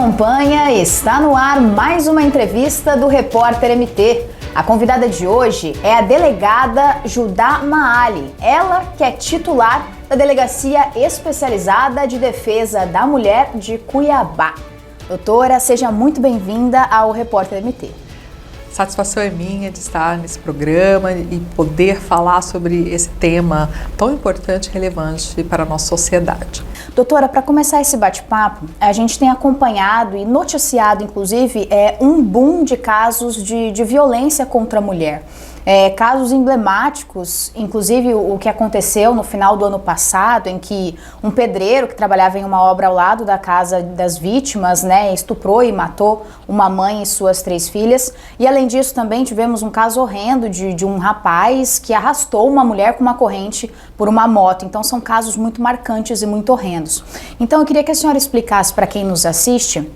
acompanha, está no ar mais uma entrevista do Repórter MT. A convidada de hoje é a delegada Judá Maali, ela que é titular da Delegacia Especializada de Defesa da Mulher de Cuiabá. Doutora, seja muito bem-vinda ao Repórter MT. Satisfação é minha de estar nesse programa e poder falar sobre esse tema tão importante e relevante para a nossa sociedade. Doutora, para começar esse bate-papo, a gente tem acompanhado e noticiado, inclusive, um boom de casos de violência contra a mulher. Casos emblemáticos, inclusive o que aconteceu no final do ano passado, em que um pedreiro que trabalhava em uma obra ao lado da casa das vítimas, estuprou e matou uma mãe e suas 3 filhas. E além disso também tivemos um caso horrendo de um rapaz que arrastou uma mulher com uma corrente por uma moto. Então são casos muito marcantes e muito horrendos. Então eu queria que a senhora explicasse para quem nos assiste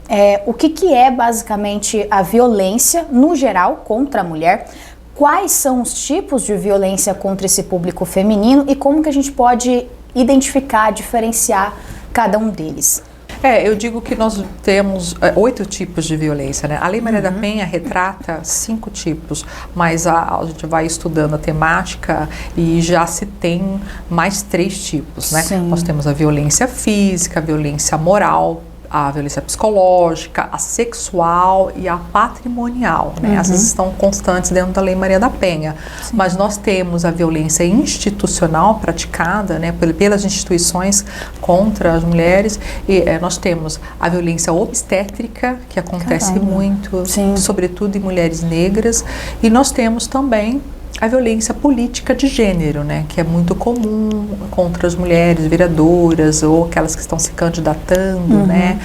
o que é basicamente a violência no geral contra a mulher. Quais são os tipos de violência contra esse público feminino e como que a gente pode identificar, diferenciar cada um deles? Eu digo que nós temos 8 tipos de violência, né? A Lei Maria da Penha retrata 5 tipos, mas a gente vai estudando a temática e já se tem mais 3 tipos, né? Sim. Nós temos a violência física, a violência moral, a violência psicológica, a sexual e a patrimonial, né? Essas estão constantes dentro da Lei Maria da Penha. Sim. Mas nós temos a violência institucional praticada, né, pelas instituições contra as mulheres, e nós temos a violência obstétrica, que acontece muito, Sim. sobretudo em mulheres negras, e nós temos também a violência política de gênero, né, que é muito comum contra as mulheres vereadoras ou aquelas que estão se candidatando, né,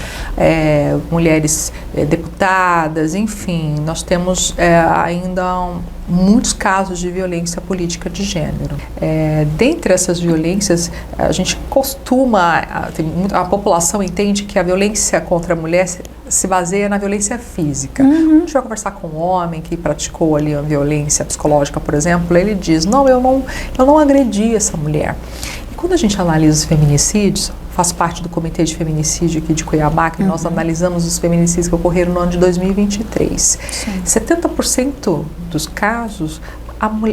mulheres deputadas, enfim, nós temos ainda muitos casos de violência política de gênero. Dentre essas violências, a gente costuma, a população entende que a violência contra a mulher se baseia na violência física. A gente vai conversar com um homem que praticou ali uma violência psicológica, por exemplo, ele diz, não, eu não agredi essa mulher. E quando a gente analisa os feminicídios, faço parte do Comitê de Feminicídio aqui de Cuiabá, que nós analisamos os feminicídios que ocorreram no ano de 2023. Sim. 70% dos casos,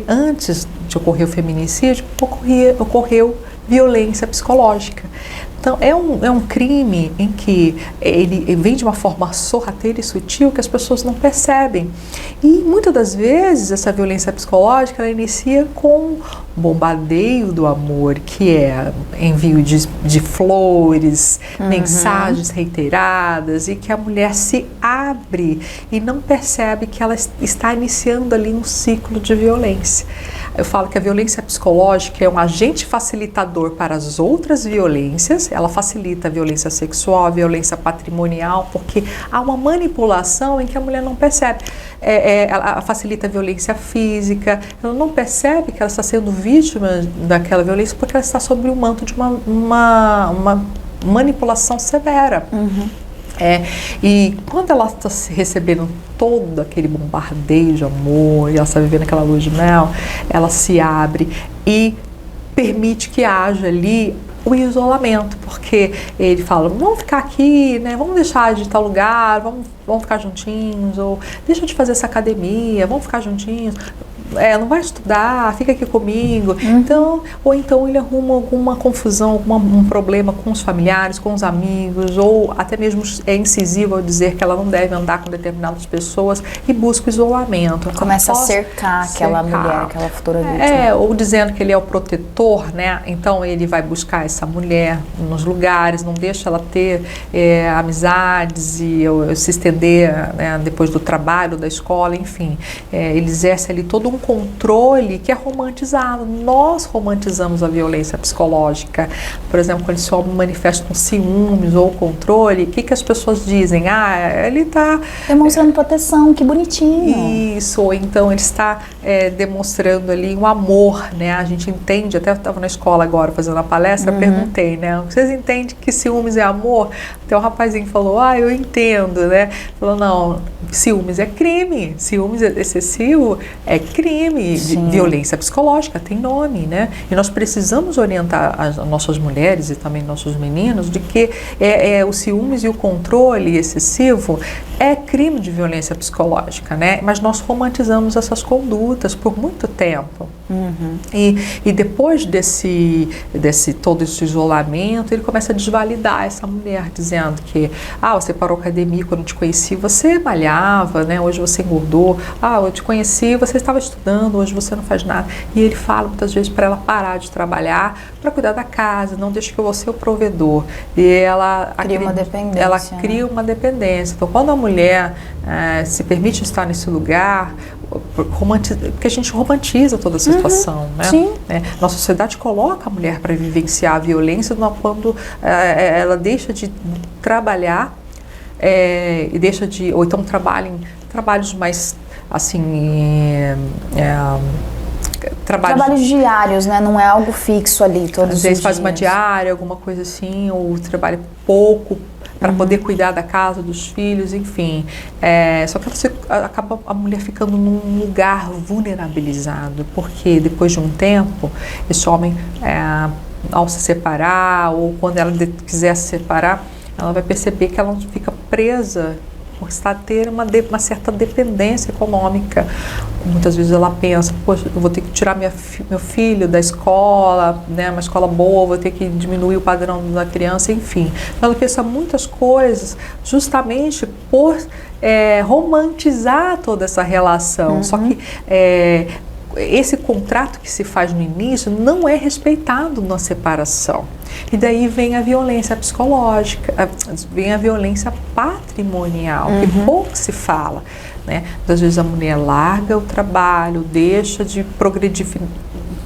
antes de ocorrer o feminicídio, ocorreu violência psicológica. Então, é um crime em que ele vem de uma forma sorrateira e sutil que as pessoas não percebem. E, muitas das vezes, essa violência psicológica, ela inicia com bombardeio do amor, que é envio de flores, mensagens reiteradas, e que a mulher se abre e não percebe que ela está iniciando ali um ciclo de violência. Eu falo que a violência psicológica é um agente facilitador para as outras violências. Ela facilita a violência sexual, a violência patrimonial, porque há uma manipulação em que a mulher não percebe. Ela facilita a violência física, ela não percebe que ela está sendo vítima daquela violência porque ela está sob o manto de uma manipulação severa. E quando ela está recebendo todo aquele bombardeio de amor e ela está vivendo aquela lua de mel, ela se abre e permite que haja ali o isolamento, porque ele fala, vamos ficar aqui, né? Vamos deixar de ir em tal lugar, vamos ficar juntinhos, ou deixa de fazer essa academia, vamos ficar juntinhos. Não vai estudar, fica aqui comigo. Ou então ele arruma alguma confusão, um problema com os familiares, com os amigos, ou até mesmo é incisivo ao dizer que ela não deve andar com determinadas pessoas e busca o isolamento. Começa a cercar aquela mulher, aquela futura vítima. Ou dizendo que ele é o protetor, né? Então ele vai buscar essa mulher nos lugares, não deixa ela ter amizades e se estender, né, depois do trabalho, da escola, enfim. Ele exerce ali todo um controle que é romantizado. Nós romantizamos a violência psicológica. Por exemplo, quando esse homem manifesta com ciúmes ou controle, o que as pessoas dizem? Ele está demonstrando proteção, que bonitinho. Isso, ou então ele está demonstrando ali um amor, né? A gente entende, até eu estava na escola agora fazendo a palestra, perguntei, né? Vocês entendem que ciúmes é amor? Até o rapazinho falou, eu entendo, né? Falou, não, ciúmes é crime, ciúmes excessivo é crime. crime. Sim. Violência psicológica tem nome, né? E nós precisamos orientar as nossas mulheres e também nossos meninos de que o ciúmes e o controle excessivo é crime de violência psicológica, né? Mas nós romantizamos essas condutas por muito tempo. E depois desse todo esse isolamento, ele começa a desvalidar essa mulher, dizendo que você parou a academia quando eu te conheci, você malhava, né? Hoje você engordou. Eu te conheci, você estava estudando, hoje você não faz nada. E ele fala muitas vezes para ela parar de trabalhar, para cuidar da casa, não deixe que eu vou ser o provedor. E ela cria uma dependência. Ela cria uma dependência. Então, quando a mulher se permite estar nesse lugar, porque a gente romantiza toda a situação, né? Sim. Nossa sociedade coloca a mulher para vivenciar a violência quando ela deixa de trabalhar e deixa de, ou então trabalha em trabalhos mais assim, trabalhos diários, né? Não é algo fixo ali todos os dias. Às vezes faz uma diária, alguma coisa assim, ou trabalha pouco para poder cuidar da casa, dos filhos, enfim. Só que você acaba a mulher ficando num lugar vulnerabilizado, porque depois de um tempo, esse homem, ao se separar, ou quando ela quiser se separar, ela vai perceber que ela fica presa por estar ter uma certa dependência econômica. Muitas vezes ela pensa, poxa, eu vou ter que tirar meu filho da escola, né, uma escola boa, vou ter que diminuir o padrão da criança, enfim. Ela pensa muitas coisas justamente por romantizar toda essa relação. Só que esse contrato que se faz no início não é respeitado na separação. E daí vem a violência psicológica, vem a violência patrimonial, que pouco se fala, né? Às vezes a mulher larga o trabalho, deixa de progredir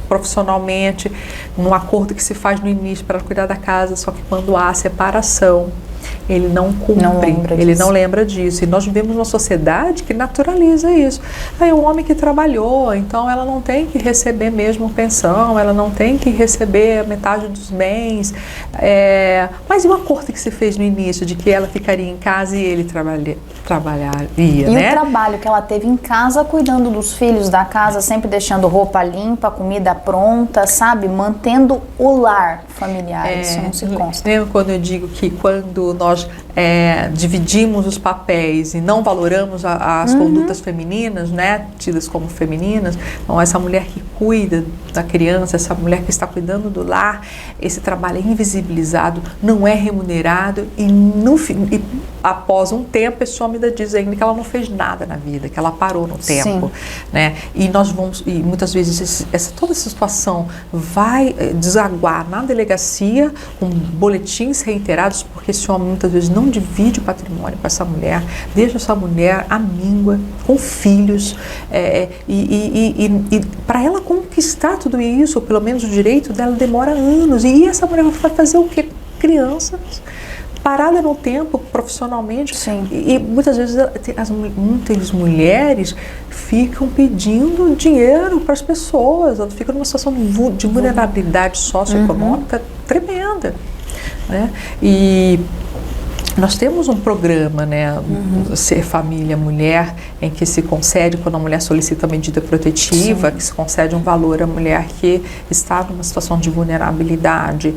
profissionalmente, num acordo que se faz no início para cuidar da casa, só que quando há separação, ele não cumpre, ele não lembra disso. E nós vivemos uma sociedade que naturaliza isso. É um homem que trabalhou, então ela não tem que receber mesmo pensão, ela não tem que receber a metade dos bens. Mas e o acordo que se fez no início de que ela ficaria em casa e ele trabalharia, e né? o trabalho que ela teve em casa, cuidando dos filhos da casa, sempre deixando roupa limpa, comida pronta, sabe? Mantendo o lar familiar, isso não se consta. Lembra quando eu digo que quando nós dividimos os papéis e não valoramos as condutas femininas, né, tidas como femininas, então essa mulher que cuida da criança, essa mulher que está cuidando do lar, esse trabalho é invisibilizado, não é remunerado e após um tempo esse homem ainda diz ainda que ela não fez nada na vida, que ela parou no tempo, né? E muitas vezes toda essa situação vai desaguar na delegacia com boletins reiterados, porque esse homem muitas vezes não divide o patrimônio com essa mulher, deixa essa mulher amíngua, com filhos, e para ela conquistar tudo isso, ou pelo menos o direito dela, demora anos. E essa mulher vai fazer o quê? Crianças, parada no tempo, profissionalmente. Sim. E muitas vezes muitas mulheres ficam pedindo dinheiro para as pessoas, elas ficam numa situação de vulnerabilidade socioeconômica tremenda, né? E nós temos um programa, né, Ser Família Mulher, em que se concede, quando a mulher solicita medida protetiva, que se concede um valor à mulher que está numa situação de vulnerabilidade.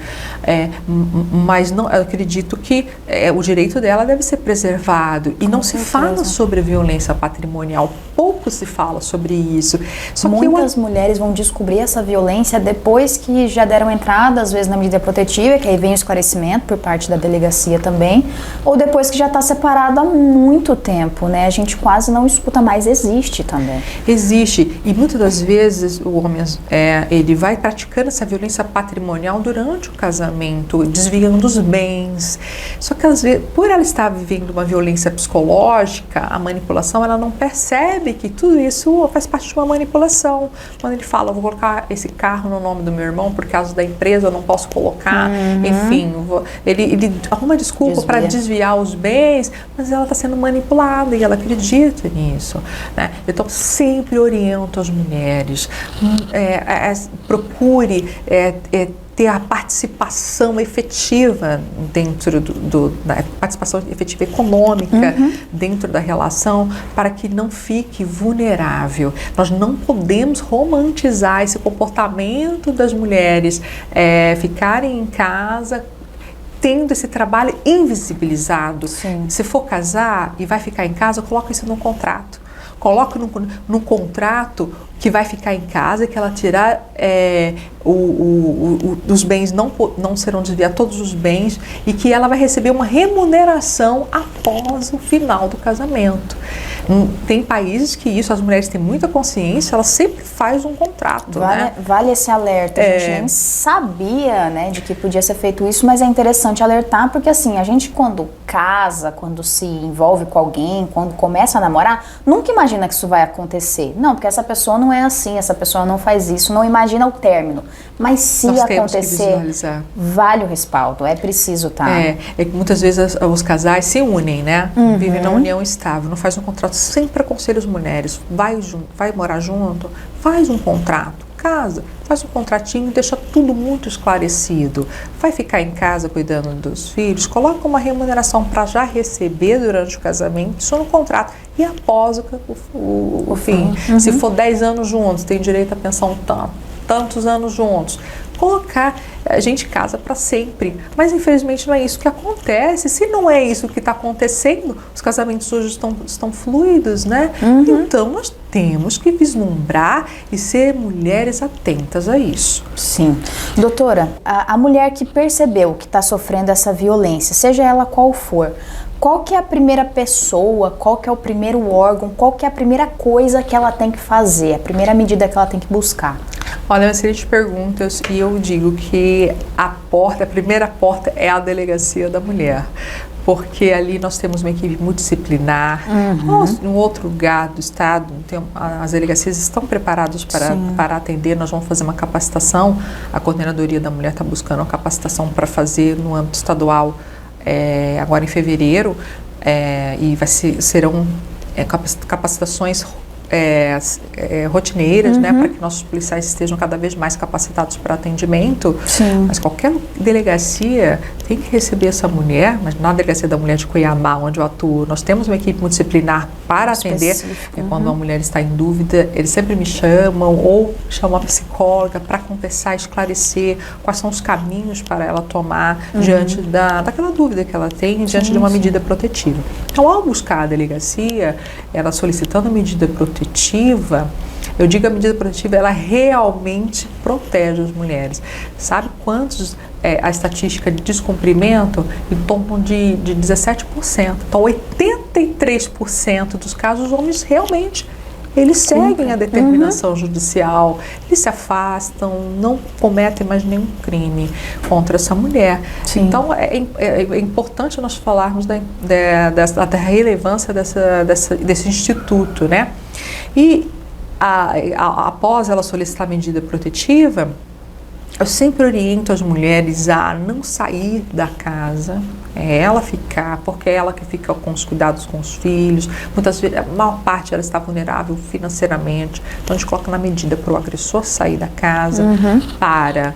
Mas não, eu acredito que o direito dela deve ser preservado. E não se fala sobre a violência patrimonial, pouco se fala sobre isso. Só muitas mulheres vão descobrir essa violência depois que já deram entrada, às vezes, na medida protetiva, que aí vem o esclarecimento por parte da delegacia também, ou depois que já está separado há muito tempo, né? A gente quase não escuta mais, existe também. Existe, e muitas das vezes o homem ele vai praticando essa violência patrimonial durante o casamento, desviando os bens. Só que às vezes, por ela estar vivendo uma violência psicológica, a manipulação, ela não percebe que tudo isso faz parte de uma manipulação. Quando ele fala, eu vou colocar esse carro no nome do meu irmão, por causa da empresa eu não posso colocar, enfim, ele arruma desculpa para desviar os bens, mas ela está sendo manipulada e ela acredita nisso, né? Então sempre oriento as mulheres, procure ter a participação efetiva dentro da participação efetiva econômica dentro da relação, para que não fique vulnerável. Nós não podemos romantizar esse comportamento das mulheres ficarem em casa tendo esse trabalho invisibilizado. Sim. Se for casar e vai ficar em casa, coloca isso num contrato. Coloque num contrato que vai ficar em casa, que ela tirar os bens, não serão desviados todos os bens, e que ela vai receber uma remuneração após o final do casamento. Tem países que isso, as mulheres têm muita consciência, elas sempre fazem um contrato. Vale esse alerta. A gente nem sabia, né, de que podia ser feito isso, mas é interessante alertar, porque assim, a gente quando casa, quando se envolve com alguém, quando começa a namorar, nunca imagina que isso vai acontecer. Não, porque essa pessoa não é assim, essa pessoa não faz isso, não imagina o término. Mas se acontecer, vale o respaldo, é preciso, tá? Muitas vezes os casais se unem, né? Vivem na união estável, não faz um contrato. Sempre aconselho as mulheres, vai morar junto, faz um contrato, casa, faz um contratinho e deixa tudo muito esclarecido. Vai ficar em casa cuidando dos filhos, coloca uma remuneração para já receber durante o casamento, isso no contrato. E após o fim, se for 10 anos juntos, tem direito a pensão tantos anos juntos. Colocar, a gente casa para sempre, mas infelizmente não é isso que acontece. Se não é isso que está acontecendo, os casamentos hoje estão fluidos, né? Então nós temos que vislumbrar e ser mulheres atentas a isso. Sim. Doutora, a mulher que percebeu que está sofrendo essa violência, seja ela qual for, qual que é a primeira pessoa, qual que é o primeiro órgão, qual que é a primeira coisa que ela tem que fazer, a primeira medida que ela tem que buscar? Olha, uma série de perguntas, e eu digo que a primeira porta é a delegacia da mulher, porque ali nós temos uma equipe multidisciplinar. Em outro lugar do estado, as delegacias estão preparadas para atender. Nós vamos fazer uma capacitação, a Coordenadoria da Mulher está buscando uma capacitação para fazer no âmbito estadual agora em fevereiro, e serão capacitações rotineiras, né, para que nossos policiais estejam cada vez mais capacitados para atendimento. Sim. Mas qualquer delegacia tem que receber essa mulher. Mas na Delegacia da Mulher de Cuiabá, onde eu atuo, nós temos uma equipe multidisciplinar para atender. Quando uma mulher está em dúvida, eles sempre me chamam ou chamam a psicóloga para conversar, esclarecer quais são os caminhos para ela tomar diante daquela dúvida que ela tem, diante de uma medida protetiva. Então, ao buscar a delegacia, ela solicitando a medida protetiva, eu digo a medida protetiva, ela realmente protege as mulheres. Sabe quantos a estatística de descumprimento? Em torno de 17%. Então, 83% dos casos, os homens realmente eles seguem a determinação judicial, eles se afastam, não cometem mais nenhum crime contra essa mulher. Sim. Então, é importante nós falarmos da relevância desse instituto, né? E após ela solicitar a medida protetiva, eu sempre oriento as mulheres a não sair da casa, ela ficar, porque é ela que fica com os cuidados com os filhos. Muitas vezes, a maior parte ela está vulnerável financeiramente, então a gente coloca na medida para o agressor sair da casa, para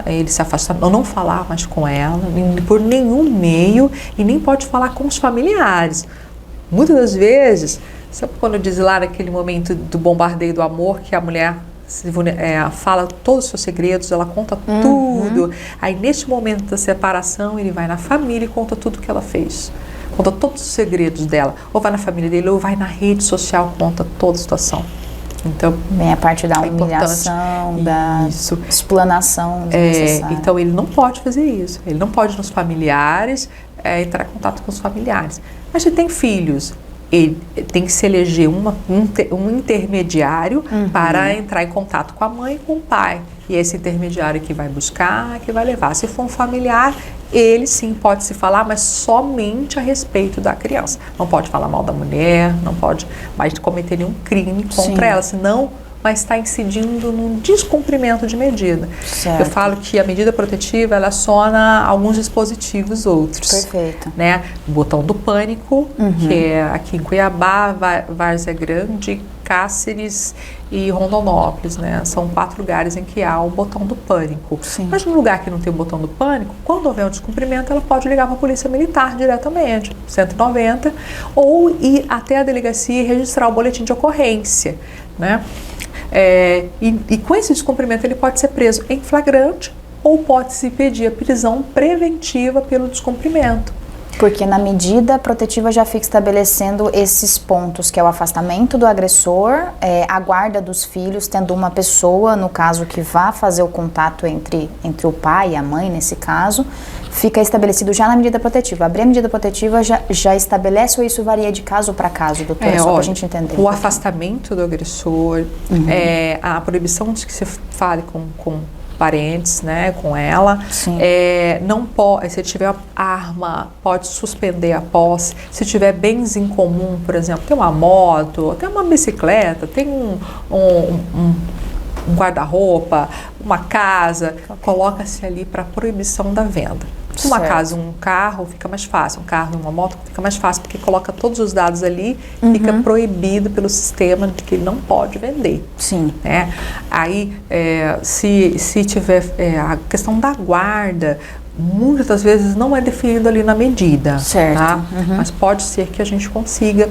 ele se afastar, ou não falar mais com ela, por nenhum meio, e nem pode falar com os familiares. Muitas das vezes, sabe quando diz lá naquele momento do bombardeio do amor, que a mulher fala todos os seus segredos, ela conta tudo. Aí neste momento da separação, ele vai na família e conta tudo que ela fez, conta todos os segredos dela, ou vai na família dele, ou vai na rede social, conta toda a situação. Então, bem, a parte da humilhação, da explanação desnecessária. Então ele não pode fazer isso, ele não pode nos familiares entrar em contato com os familiares. Mas se tem filhos, ele tem que se eleger um intermediário para entrar em contato com a mãe e com o pai. E esse intermediário que vai buscar, que vai levar. Se for um familiar, ele sim pode se falar, mas somente a respeito da criança. Não pode falar mal da mulher, não pode mais cometer nenhum crime contra ela, senão vai estar incidindo num descumprimento de medida. Certo. Eu falo que a medida protetiva, ela aciona alguns dispositivos outros. Perfeito. Né? O botão do pânico, que é aqui em Cuiabá, Várzea Grande Cáceres e Rondonópolis, né? São 4 lugares em que há o botão do pânico. Sim. Mas no lugar que não tem o botão do pânico, quando houver um descumprimento, ela pode ligar para a Polícia Militar diretamente, 190, ou ir até a delegacia e registrar o boletim de ocorrência, né? E com esse descumprimento ele pode ser preso em flagrante ou pode-se pedir a prisão preventiva pelo descumprimento. Porque na medida protetiva já fica estabelecendo esses pontos, que é o afastamento do agressor, a guarda dos filhos, tendo uma pessoa, no caso, que vá fazer o contato entre o pai e a mãe, nesse caso, fica estabelecido já na medida protetiva. Abrir a medida protetiva já estabelece, ou isso varia de caso para caso, doutora? Só para a gente entender. O afastamento do agressor, a proibição de que se fale com parentes, né, com ela. Não pode, se tiver arma, pode suspender a posse. Se tiver bens em comum, por exemplo, tem uma moto, tem uma bicicleta, tem um guarda-roupa, uma casa, coloca-se ali para proibição da venda. Uma casa, um carro, fica mais fácil. Um carro e uma moto fica mais fácil, porque coloca todos os dados ali, fica proibido pelo sistema de que ele não pode vender. Sim. Né? Aí, se tiver a questão da guarda, muitas das vezes não é definido ali na medida. Certo. Tá? Mas pode ser que a gente consiga,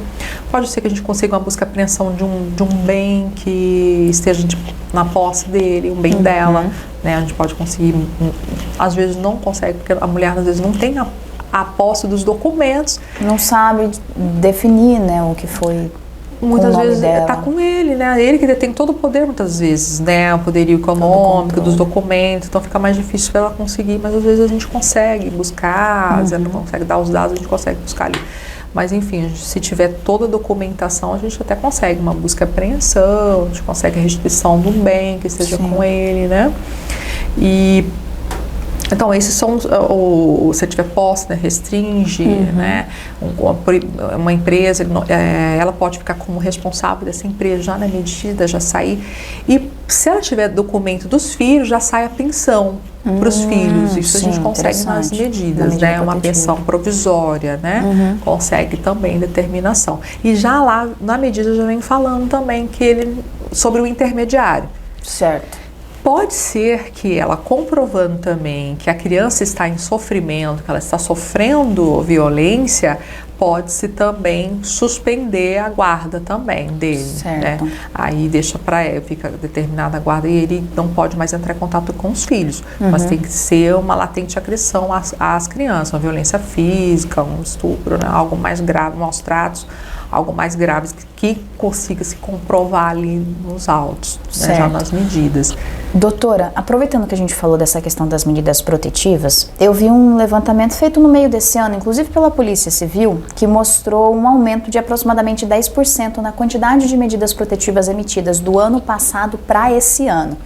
uma busca e apreensão de um bem que esteja na posse dele, um bem dela, né? A gente pode conseguir, às vezes não consegue, porque a mulher às vezes não tem a posse dos documentos. Não sabe definir, né, o que foi. Muitas vezes está com ele, né? Ele que detém todo o poder, muitas vezes, né? O poderio econômico, dos documentos, então fica mais difícil para ela conseguir, mas às vezes a gente consegue buscar, às vezes ela não consegue dar os dados, a gente consegue buscar ali. Mas enfim, se tiver toda a documentação, a gente até consegue uma busca e apreensão, a gente consegue a restituição do bem que esteja com ele, né? Então, esses são, se tiver posse, né, restringe, né, uma empresa, ela pode ficar como responsável dessa empresa já na medida, já sair. E se ela tiver documento dos filhos, já sai a pensão para os filhos. Isso a gente consegue nas medidas, né, uma pensão provisória, né, consegue também determinação. E já lá, na medida, já vem falando também sobre o intermediário. Certo. Pode ser que ela, comprovando também que a criança está em sofrimento, que ela está sofrendo violência, pode-se também suspender a guarda também dele. Certo. Né? Aí deixa para ele, fica determinada a guarda e ele não pode mais entrar em contato com os filhos. Mas tem que ser uma latente agressão às crianças, uma violência física, um estupro, né? Algo mais grave, maus tratos, algo mais grave que consiga se comprovar ali nos autos, né, já nas medidas. Doutora, aproveitando que a gente falou dessa questão das medidas protetivas, eu vi um levantamento feito no meio desse ano, inclusive pela Polícia Civil, que mostrou um aumento de aproximadamente 10% na quantidade de medidas protetivas emitidas do ano passado para esse ano.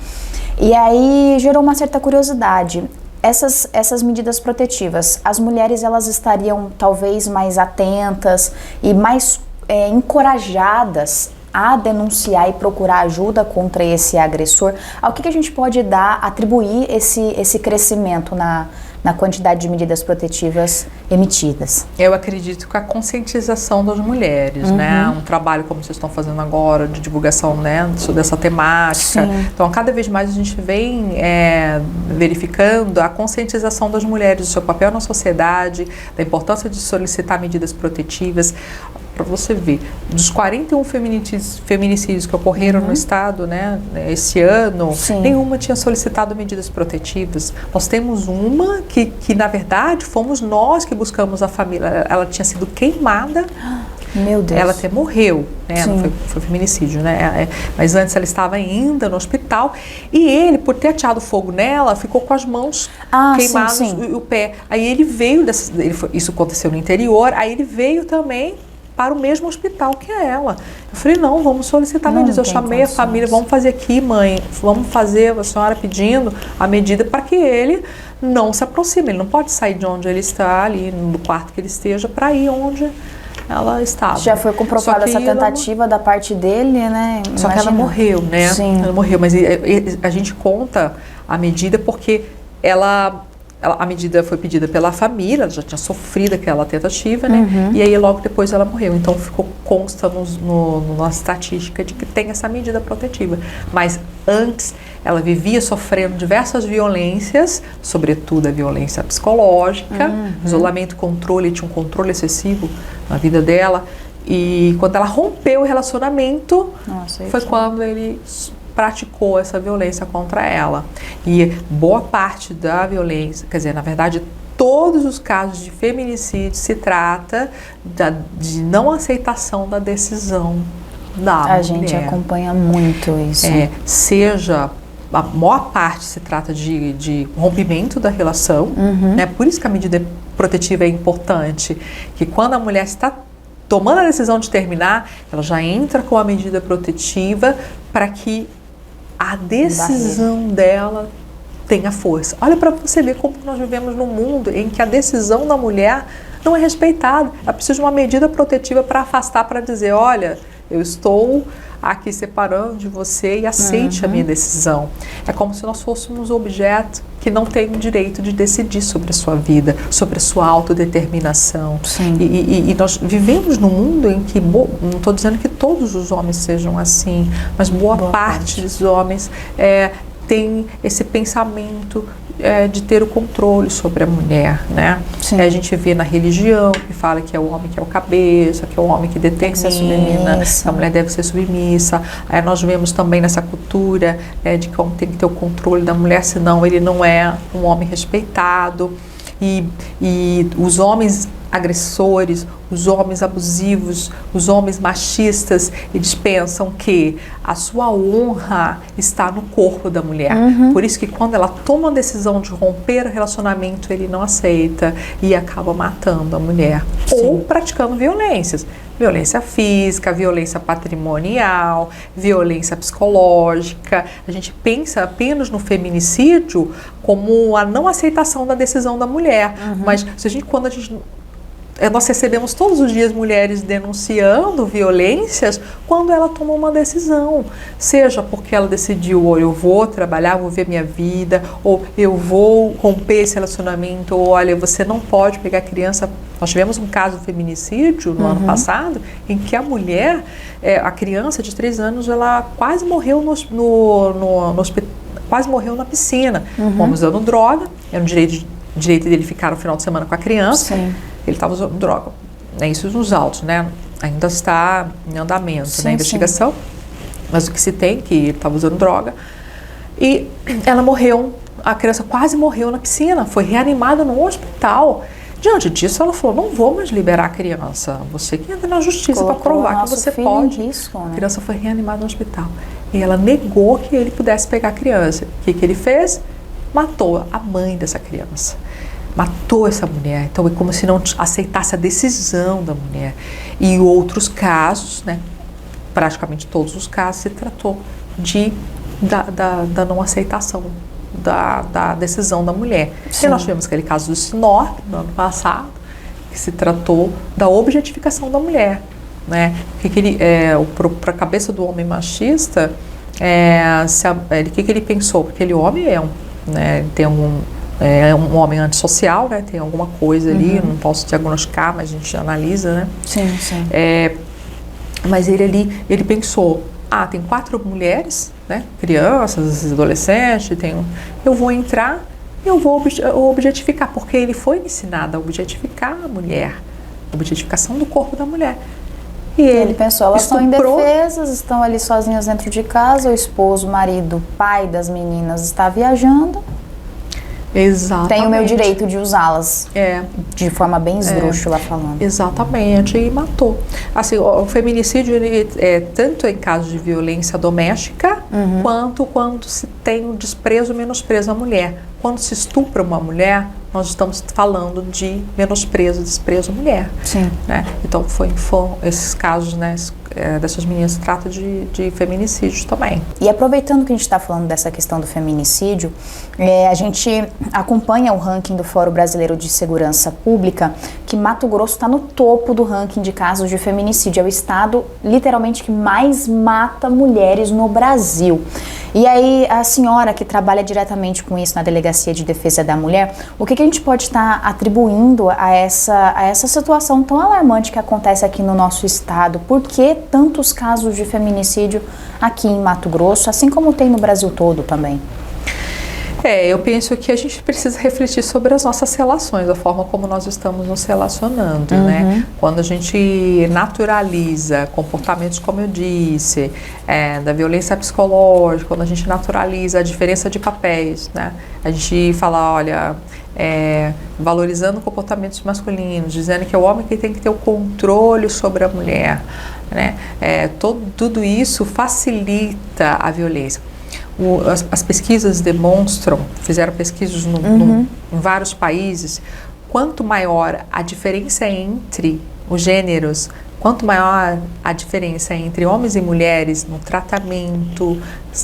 E aí gerou uma certa curiosidade. Essas medidas protetivas, as mulheres elas estariam talvez mais atentas e mais encorajadas a denunciar e procurar ajuda contra esse agressor? Ao que a gente pode atribuir esse crescimento na quantidade de medidas protetivas emitidas? Eu acredito que a conscientização das mulheres, né? Um trabalho como vocês estão fazendo agora, de divulgação, né, dessa temática. Sim. Então, cada vez mais a gente vem verificando a conscientização das mulheres, do seu papel na sociedade, da importância de solicitar medidas protetivas. Para você ver, dos 41 feminicídios que ocorreram no estado, né, esse ano, nenhuma tinha solicitado medidas protetivas. Nós temos uma que na verdade, fomos nós que buscamos a família. Ela tinha sido queimada. Meu Deus. Ela até morreu, né? Não foi feminicídio, né? Mas antes ela estava ainda no hospital e ele, por ter ateado fogo nela, ficou com as mãos queimadas e o pé. Aí ele veio, isso aconteceu no interior, aí ele veio também para o mesmo hospital que ela. Eu falei, não, vamos solicitar medidas. Eu chamei a família, vamos fazer aqui, mãe, vamos fazer, a senhora pedindo a medida para que ele não se aproxime. Ele não pode sair de onde ele está, ali no quarto que ele esteja, para ir onde ela estava. Já foi comprovada essa tentativa da parte dele, né? Só que ela morreu, né? Sim. Ela morreu, mas a gente conta a medida porque ela a medida foi pedida pela família, ela já tinha sofrido aquela tentativa, né? E aí logo depois ela morreu. Então consta na estatística de que tem essa medida protetiva. Mas antes ela vivia sofrendo diversas violências, sobretudo a violência psicológica, isolamento, controle, tinha um controle excessivo na vida dela. E quando ela rompeu o relacionamento, foi quando ele praticou essa violência contra ela. E boa parte da violência, quer dizer, na verdade, todos os casos de feminicídio se trata de não aceitação da decisão da mulher. A gente acompanha muito isso. Seja, a maior parte se trata de rompimento da relação, né? Por isso que a medida protetiva é importante, que quando a mulher está tomando a decisão de terminar, ela já entra com a medida protetiva para que a decisão dela tenha força. Olha para você ver como nós vivemos num mundo em que a decisão da mulher não é respeitada. Ela precisa de uma medida protetiva para afastar, para dizer, olha, eu estou aqui separando de você e aceite a minha decisão. É como se nós fôssemos objetos que não têm o direito de decidir sobre a sua vida, sobre a sua autodeterminação. E nós vivemos num mundo em que, não estou dizendo que todos os homens sejam assim, mas boa parte dos homens tem esse pensamento de ter o controle sobre a mulher, né? A gente vê na religião que fala que é o homem que é o cabeça, que é o homem que determina, que a mulher deve ser submissa. Aí nós vemos também nessa cultura de que o homem tem que ter o controle da mulher, senão ele não é um homem respeitado. E os homens agressores, os homens abusivos, os homens machistas, eles pensam que a sua honra está no corpo da mulher. Por isso que quando ela toma a decisão de romper o relacionamento, ele não aceita e acaba matando a mulher. Ou praticando violências. Violência física, violência patrimonial, violência psicológica. A gente pensa apenas no feminicídio como a não aceitação da decisão da mulher. Mas nós recebemos todos os dias mulheres denunciando violências quando ela tomou uma decisão, seja porque ela decidiu, ou eu vou trabalhar, vou ver minha vida, ou eu vou romper esse relacionamento, ou olha, você não pode pegar criança. Nós tivemos um caso de feminicídio no ano passado, em que a mulher, a criança de 3 anos, ela quase morreu no hospital, quase morreu na piscina. Fomos usando droga, era um direito dele ficar no final de semana com a criança. Ele estava usando droga, isso nos autos, né? Ainda está em andamento na investigação, mas o que se tem é que ele estava usando droga e ela morreu, a criança quase morreu na piscina, foi reanimada no hospital. Diante disso, ela falou, não vou mais liberar a criança, você que entra na justiça para provar que você pode. A criança foi reanimada no hospital e ela negou que ele pudesse pegar a criança. O que ele fez? Matou a mãe dessa criança. Matou essa mulher. Então é como se não aceitasse a decisão da mulher. E outros casos, né, praticamente todos os casos, se tratou da não aceitação da decisão da mulher. E nós tivemos aquele caso do Sinop, no ano passado, que se tratou da objetificação da mulher. Né? Para a cabeça do homem machista, o que ele pensou? Porque aquele homem tem é um homem antissocial, né? Tem alguma coisa ali, não posso diagnosticar, mas a gente analisa, né? Mas ele pensou, tem 4 mulheres, né? Crianças, adolescentes, eu vou entrar e eu vou objetificar, porque ele foi ensinado a objetificar a mulher, a objetificação do corpo da mulher. E ele pensou, elas estão indefesas, estão ali sozinhas dentro de casa, o esposo, o marido, o pai das meninas está viajando. Exatamente. Tem o meu direito de usá-las. De forma bem esdrúxula falando. Exatamente, e matou. Assim, o feminicídio, ele tanto em casos de violência doméstica, quanto quando se tem o desprezo, o menosprezo à mulher. Quando se estupra uma mulher, nós estamos falando de menosprezo, desprezo à mulher. Né? Então, foram esses casos, né, dessas meninas, se trata de feminicídio também. E aproveitando que a gente está falando dessa questão do feminicídio, a gente acompanha o ranking do Fórum Brasileiro de Segurança Pública, que Mato Grosso está no topo do ranking de casos de feminicídio. É o estado, literalmente, que mais mata mulheres no Brasil. E aí, a senhora que trabalha diretamente com isso na Delegacia de Defesa da Mulher, o que a gente pode estar atribuindo a essa situação tão alarmante que acontece aqui no nosso estado? Por que tantos casos de feminicídio aqui em Mato Grosso, assim como tem no Brasil todo também? Eu penso que a gente precisa refletir sobre as nossas relações, a forma como nós estamos nos relacionando, né? Quando a gente naturaliza comportamentos, como eu disse, da violência psicológica, quando a gente naturaliza a diferença de papéis, né? A gente fala, olha, valorizando comportamentos masculinos, dizendo que é o homem que tem que ter o controle sobre a mulher, né? Tudo isso facilita a violência. As pesquisas demonstram, fizeram pesquisas em vários países, quanto maior a diferença entre os gêneros, quanto maior a diferença entre homens e mulheres no tratamento,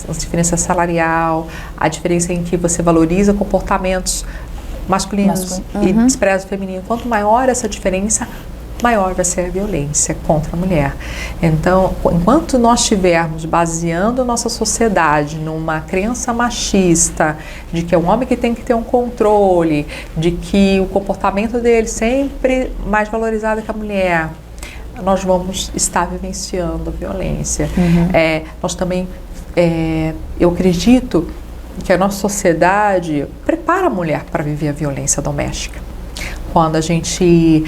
a diferença salarial, a diferença em que você valoriza comportamentos masculinos e despreza o feminino, quanto maior essa diferença, maior vai ser a violência contra a mulher. Então, enquanto nós estivermos baseando a nossa sociedade numa crença machista, de que é um homem que tem que ter um controle, de que o comportamento dele sempre mais valorizado que a mulher, nós vamos estar vivenciando a violência. Nós também, eu acredito que a nossa sociedade prepara a mulher para viver a violência doméstica. Quando a gente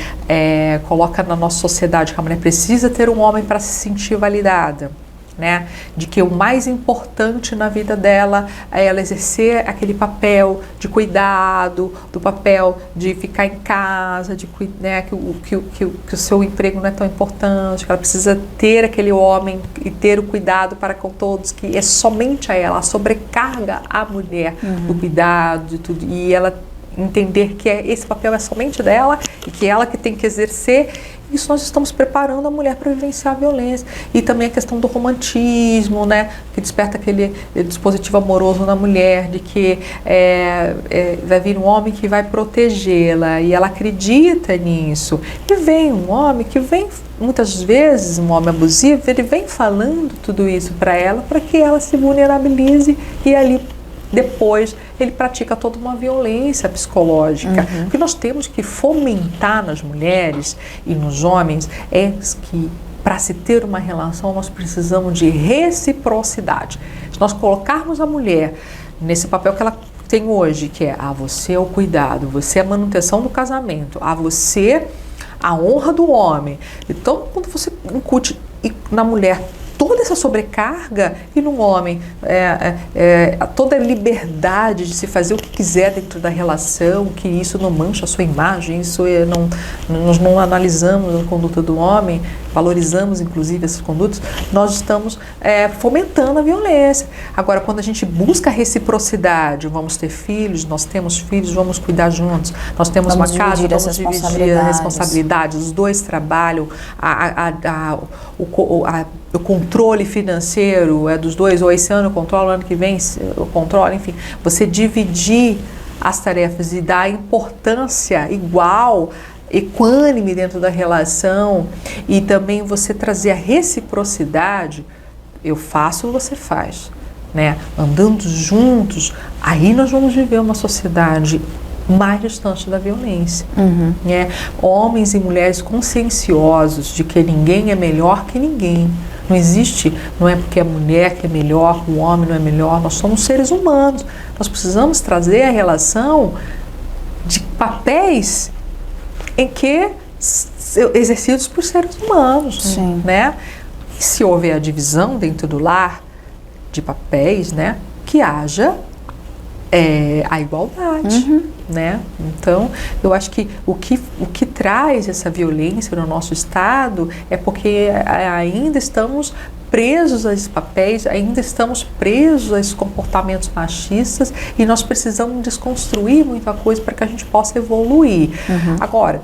coloca na nossa sociedade que a mulher precisa ter um homem para se sentir validada, né? De que o mais importante na vida dela é ela exercer aquele papel de cuidado, do papel de ficar em casa, né? que o seu emprego não é tão importante, que ela precisa ter aquele homem e ter o cuidado para com todos, que é somente a ela, a sobrecarga a mulher do cuidado, de tudo, e ela entender que esse papel é somente dela e que ela que tem que exercer. Isso nós estamos preparando a mulher para vivenciar a violência. E também a questão do romantismo, né, que desperta aquele dispositivo amoroso na mulher, de que vai vir um homem que vai protegê-la, e ela acredita nisso. E vem um homem que vem, muitas vezes, um homem abusivo, ele vem falando tudo isso para ela, para que ela se vulnerabilize, e ali depois ele pratica toda uma violência psicológica. O que nós temos que fomentar nas mulheres e nos homens é que, para se ter uma relação, nós precisamos de reciprocidade. Se nós colocarmos a mulher nesse papel que ela tem hoje, que é você é o cuidado, você é a manutenção do casamento, você a honra do homem. Então, quando você incute na mulher toda essa sobrecarga, e no homem toda a liberdade de se fazer o que quiser dentro da relação, que isso não mancha a sua imagem, nós não analisamos a conduta do homem, valorizamos inclusive essas condutas, nós estamos fomentando a violência. Agora, quando a gente busca a reciprocidade, vamos ter filhos, nós temos filhos, vamos cuidar juntos, nós temos uma casa, vamos dividir a responsabilidade, os dois trabalham, o controle financeiro é dos dois, ou esse ano eu controlo, ano que vem eu controlo, enfim, você dividir as tarefas e dar importância igual, equânime dentro da relação, e também você trazer a reciprocidade, eu faço, você faz, né? Andando juntos, aí nós vamos viver uma sociedade mais distante da violência. Né? Homens e mulheres conscienciosos de que ninguém é melhor que ninguém. Não existe, não é porque a mulher que é melhor, o homem não é melhor, nós somos seres humanos. Nós precisamos trazer a relação de papéis em que exercidos por seres humanos. Né? E se houver a divisão dentro do lar de papéis, né, que haja a igualdade. Né? Então, eu acho que o que traz essa violência no nosso estado é porque ainda estamos presos a esses papéis, ainda estamos presos a esses comportamentos machistas, e nós precisamos desconstruir muita coisa para que a gente possa evoluir. Agora,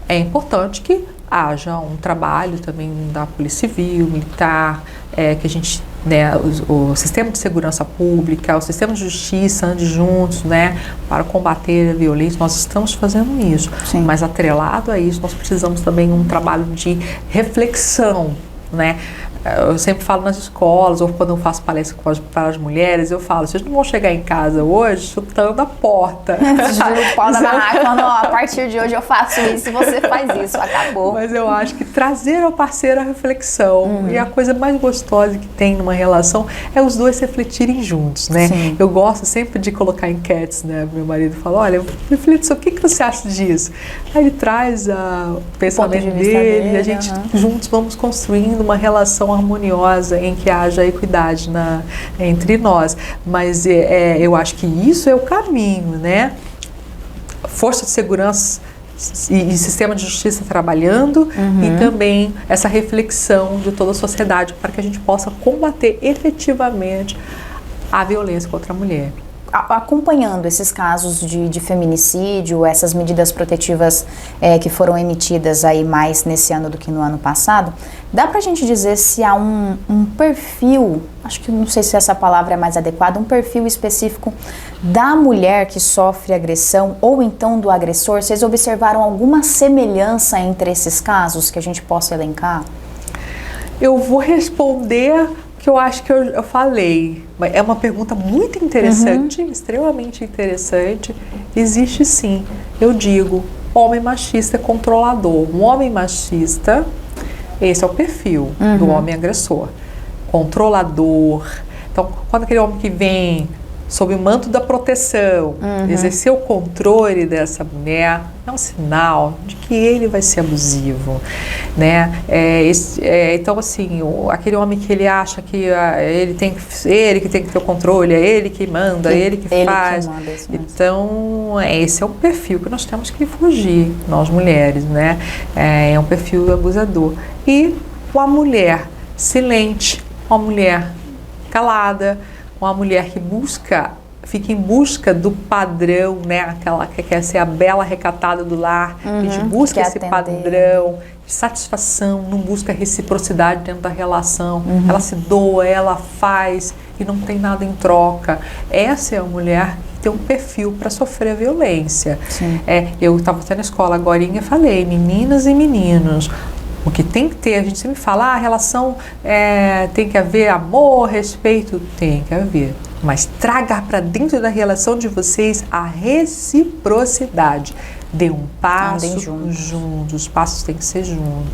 é importante que haja um trabalho também da Polícia Civil, Militar, que a gente, né, o sistema de segurança pública, o sistema de justiça ande juntos, né, para combater a violência. Nós estamos fazendo isso, mas atrelado a isso nós precisamos também de um trabalho de reflexão, né, eu sempre falo nas escolas, ou quando eu faço palestra para as mulheres, eu falo, vocês não vão chegar em casa hoje chutando a porta. O pau da barraca, falando, ó, a partir de hoje eu faço isso e você faz isso, acabou. Mas eu acho que trazer ao parceiro a reflexão, e a coisa mais gostosa que tem numa relação é os dois refletirem juntos, né? Sim. Eu gosto sempre de colocar enquetes, né? Meu marido fala, olha, reflita sobre o que você acha disso? Aí ele traz o pensamento dele e a gente juntos vamos construindo uma relação harmoniosa em que haja equidade entre nós. Mas eu acho que isso é o caminho, né? Força de segurança e sistema de justiça trabalhando, e também essa reflexão de toda a sociedade para que a gente possa combater efetivamente a violência contra a mulher. Acompanhando esses casos de feminicídio, essas medidas protetivas que foram emitidas aí mais nesse ano do que no ano passado, dá pra gente dizer se há um perfil, acho que não sei se essa palavra é mais adequada, um perfil específico da mulher que sofre agressão ou então do agressor? Vocês observaram alguma semelhança entre esses casos que a gente possa elencar? Eu vou responder que eu acho que eu falei. É uma pergunta muito interessante, extremamente interessante. Existe sim, eu digo, homem machista controlador. Um homem machista, esse é o perfil do homem agressor. Controlador. Então, quando aquele homem que vem sob o manto da proteção, exercer o controle dessa mulher, é um sinal de que ele vai ser abusivo, né? Então, assim, aquele homem que ele acha que ele que tem que ter o controle, é ele que manda, ele que faz. Que manda, isso mesmo. Então, esse é o perfil que nós temos que fugir, nós mulheres, né? É um perfil abusador. E a mulher silente, uma mulher calada, uma mulher que fica em busca do padrão, né? Aquela que quer ser a bela recatada do lar, a gente busca esse padrão de satisfação, não busca reciprocidade dentro da relação. Ela se doa, ela faz e não tem nada em troca. Essa é a mulher que tem um perfil para sofrer violência. Eu estava até na escola agorinha e falei, meninas e meninos, o que tem que ter, a gente sempre fala, a relação tem que haver amor, respeito, tem que haver. Mas traga para dentro da relação de vocês a reciprocidade. Dê um passo juntos, os passos têm que ser juntos,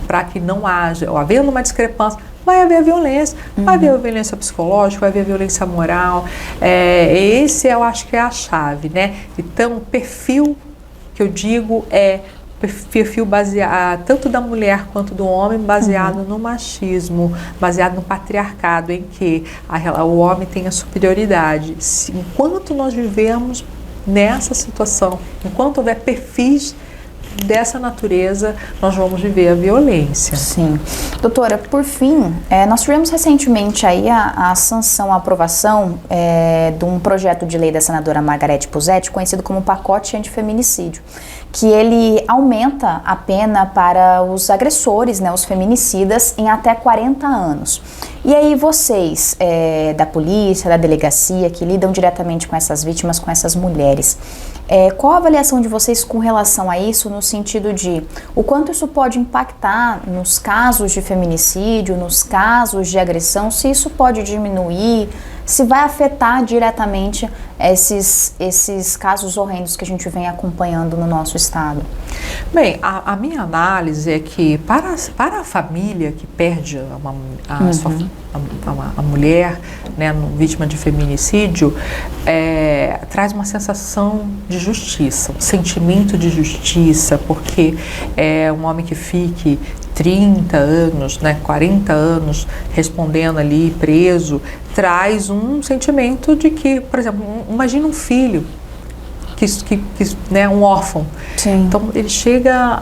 para que não haja, havendo uma discrepância, vai haver violência, vai haver violência psicológica, vai haver violência moral. Esse eu acho que é a chave, né? Então, o perfil que eu digo perfil baseado, tanto da mulher quanto do homem, baseado no machismo, baseado no patriarcado, em que o homem tem a superioridade. Enquanto nós vivemos nessa situação, enquanto houver perfis dessa natureza, nós vamos viver a violência. Sim. Doutora, por fim, nós tivemos recentemente aí a sanção, a aprovação de um projeto de lei da senadora Margarete Pussetti, conhecido como pacote antifeminicídio, que ele aumenta a pena para os agressores, né, os feminicidas, em até 40 anos. E aí vocês, da polícia, da delegacia, que lidam diretamente com essas vítimas, com essas mulheres, qual a avaliação de vocês com relação a isso, no sentido de o quanto isso pode impactar nos casos de feminicídio, nos casos de agressão, se isso pode diminuir, se vai afetar diretamente esses casos horrendos que a gente vem acompanhando no nosso estado? Bem, a minha análise é que para a família que perde a mulher, né, vítima de feminicídio, traz uma sensação de justiça, um sentimento de justiça, porque um homem que fique 30 anos, né, 40 anos respondendo ali, preso, traz um sentimento de que, por exemplo, imagina um filho, né, um órfão. Sim. Então ele chega,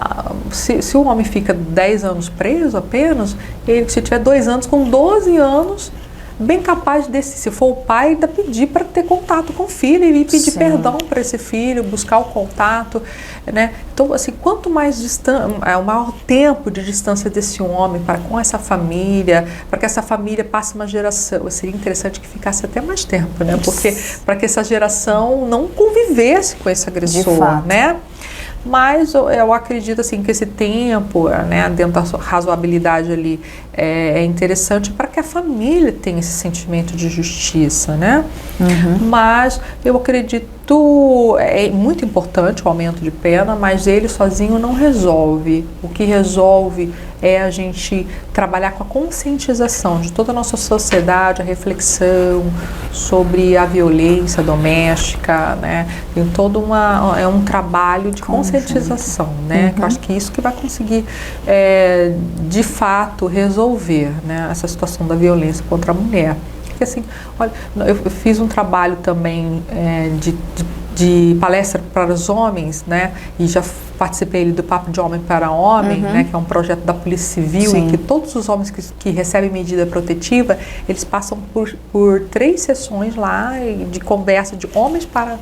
se o homem fica 10 anos preso apenas, ele, se tiver 2 anos, com 12 anos, bem capaz se for o pai, ainda pedir para ter contato com o filho e pedir perdão para esse filho, buscar o contato, né? Então, assim, quanto mais o maior tempo de distância desse homem com essa família, para que essa família passe uma geração, seria interessante que ficasse até mais tempo, né? Porque para que essa geração não convivesse com esse agressor, né? Mas eu acredito assim que esse tempo, né, dentro da razoabilidade ali, é interessante para que a família tenha esse sentimento de justiça, né? Mas eu acredito, é muito importante o aumento de pena, mas ele sozinho não resolve. O que resolve é a gente trabalhar com a conscientização de toda a nossa sociedade, a reflexão sobre a violência doméstica, né? Tem todo um trabalho de conscientização, né? Que eu acho que isso que vai conseguir, de fato, resolver, né, essa situação da violência contra a mulher. Porque assim, olha, eu fiz um trabalho também de palestra para os homens, né? E já participei do Papo de Homem para Homem, né? Que é um projeto da Polícia Civil. Sim. Em que todos os homens que recebem medida protetiva, eles passam por 3 sessões lá de conversa de homens para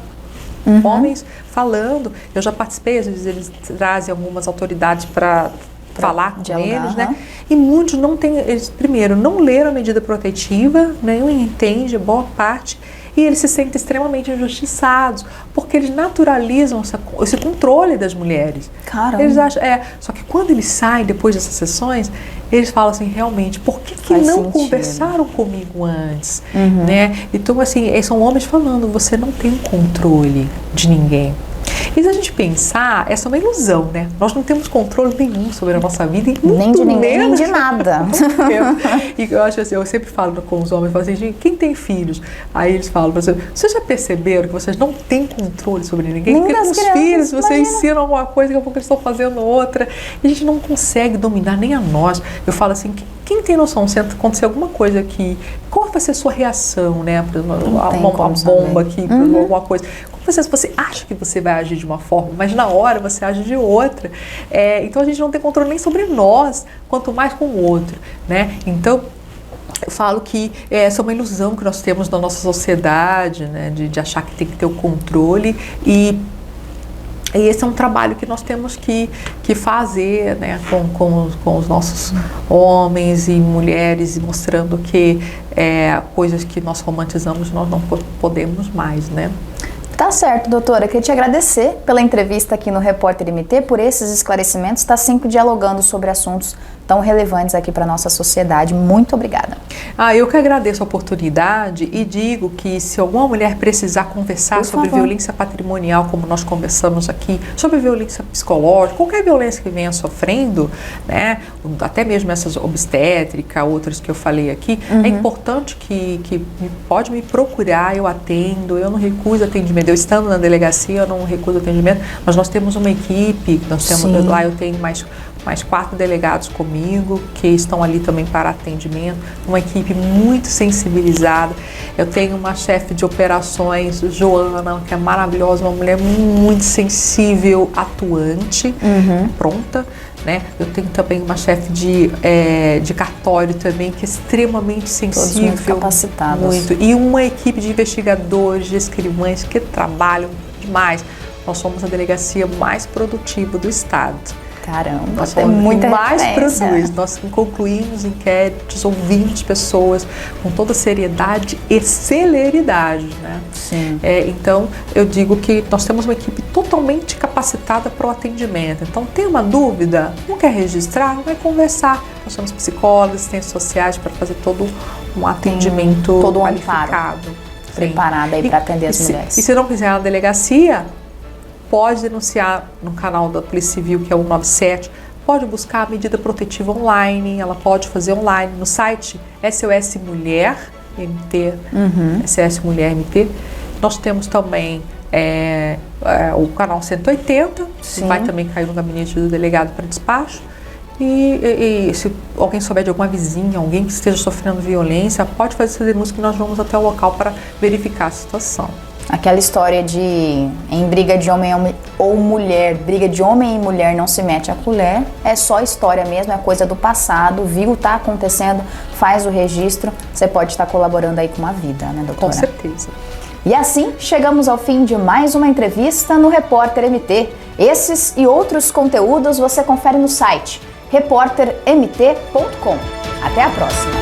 homens falando. Eu já participei, às vezes eles trazem algumas autoridades para falar com eles, né? E muitos não têm, eles primeiro não leram a medida protetiva, nem entendem, boa parte, e eles se sentem extremamente injustiçados, porque eles naturalizam esse controle das mulheres. Caramba. Eles acham, só que quando eles saem depois dessas sessões, eles falam assim, realmente, por que não conversaram comigo antes? Né? Então, assim, são homens falando, você não tem controle de ninguém. E se a gente pensar, essa é uma ilusão, né? Nós não temos controle nenhum sobre a nossa vida, nem de ninguém, nem de nada. E eu acho assim, eu sempre falo com os homens, falo assim, gente, quem tem filhos? Aí eles falam, vocês já perceberam que vocês não têm controle sobre ninguém? Nem porque das com os crianças, filhos, você imagina. ensina alguma coisa, daqui a pouco eles estão fazendo outra, e a gente não consegue dominar nem a nós. Eu falo assim, quem tem noção, se acontecer alguma coisa aqui, qual vai ser a sua reação, né? Uma bomba aqui, alguma coisa. Você acha que você vai agir de uma forma, mas na hora você age de outra. Então a gente não tem controle nem sobre nós, quanto mais com o outro, né? Então eu falo que essa é uma ilusão que nós temos na nossa sociedade, né? De achar que tem que ter o controle e esse é um trabalho que nós temos que fazer, né, com os nossos homens e mulheres, mostrando que coisas que nós romantizamos nós não podemos mais, né? Tá certo, doutora. Queria te agradecer pela entrevista aqui no Repórter MT, por esses esclarecimentos, está sempre dialogando sobre assuntos tão relevantes aqui para a nossa sociedade. Muito obrigada. Eu que agradeço a oportunidade e digo que se alguma mulher precisar conversar sobre violência patrimonial, como nós conversamos aqui, sobre violência psicológica, qualquer violência que venha sofrendo, né, até mesmo essas obstétrica, outras que eu falei aqui, é importante que pode me procurar, eu atendo, eu não recuso atendimento. Eu estando na delegacia, eu não recuso atendimento, mas nós temos uma equipe, lá eu tenho mais 4 delegados comigo, que estão ali também para atendimento, uma equipe muito sensibilizada. Eu tenho uma chefe de operações, Joana, que é maravilhosa, uma mulher muito sensível, atuante, pronta, né? Eu tenho também uma chefe de cartório também, que é extremamente sensível. Todos muito capacitados. Muito. E uma equipe de investigadores, de escrivães que trabalham demais. Nós somos a delegacia mais produtiva do estado. Caramba, nós tem muita mais referência. produz. Nós concluímos inquéritos, ouvimos pessoas com toda seriedade e celeridade, né? Sim. Então, eu digo que nós temos uma equipe totalmente capacitada para o atendimento. Então, tem uma dúvida, não quer registrar, vai conversar. Nós somos psicólogos, assistentes sociais para fazer todo um atendimento todo qualificado. Preparado aí para atender as mulheres. E se não quiser ir na delegacia, pode denunciar no canal da Polícia Civil, que é o 197, pode buscar a medida protetiva online, ela pode fazer online no site SOS Mulher MT, SOS Mulher MT. Nós temos também o canal 180, que vai também cair no gabinete do delegado para despacho. E se alguém souber de alguma vizinha, alguém que esteja sofrendo violência, pode fazer essa denúncia que nós vamos até o local para verificar a situação. Aquela história de em briga de homem ou mulher, briga de homem e mulher não se mete a colher, é só história mesmo, é coisa do passado, viu, tá acontecendo, faz o registro, você pode estar colaborando aí com uma vida, né, doutora? Com certeza. E assim, chegamos ao fim de mais uma entrevista no Repórter MT. Esses e outros conteúdos você confere no site repórtermt.com. Até a próxima!